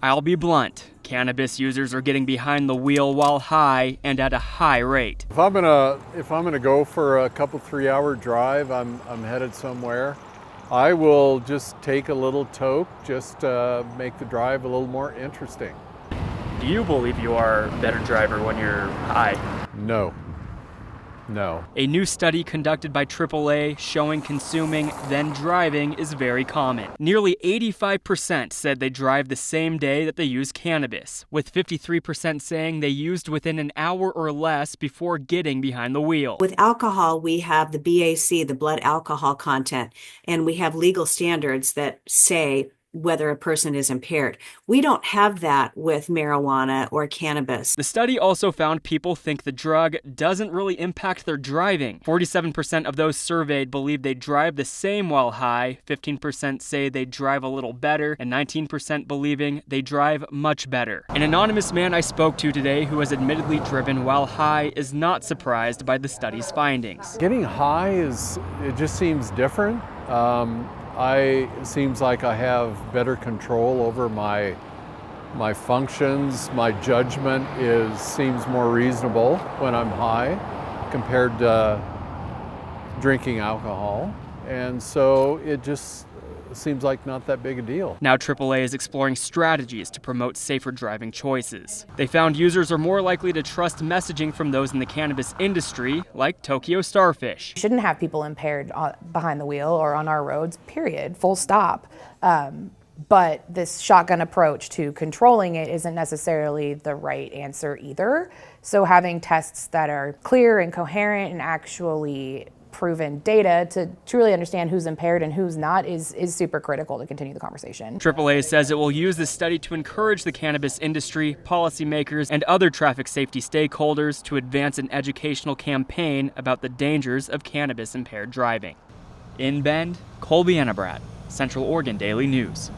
I'll be blunt. Cannabis users are getting behind the wheel while high and at a high rate. If I'm gonna go for a couple 3-hour drive, I'm headed somewhere, I will just take a little toke just to make the drive a little more interesting. Do you believe you are a better driver when you're high? No. A new study conducted by AAA showing consuming, then driving is very common. Nearly 85% said they drive the same day that they use cannabis, with 53% saying they used within an hour or less before getting behind the wheel. With alcohol, we have the BAC, the blood alcohol content, and we have legal standards that say whether a person is impaired. We don't have that with marijuana or cannabis. The study also found people think the drug doesn't really impact their driving. 47% of those surveyed believe they drive the same while high, 15% say they drive a little better, and 19% believing they drive much better. An anonymous man I spoke to today who has admittedly driven while high is not surprised by the study's findings. Getting high it just seems different. It seems like I have better control over my functions. My judgment seems more reasonable when I'm high compared to drinking alcohol. And so it just seems like not that big a deal. Now AAA is exploring strategies to promote safer driving choices. They found users are more likely to trust messaging from those in the cannabis industry, like Tokyo Starfish. Shouldn't have people impaired behind the wheel or on our roads, period, full stop. But this shotgun approach to controlling it isn't necessarily the right answer either. So having tests that are clear and coherent and actually proven data to truly understand who's impaired and who's not is super critical to continue the conversation. AAA says it will use this study to encourage the cannabis industry, policymakers, and other traffic safety stakeholders to advance an educational campaign about the dangers of cannabis-impaired driving. In Bend, Colby Annabrat, Central Oregon Daily News.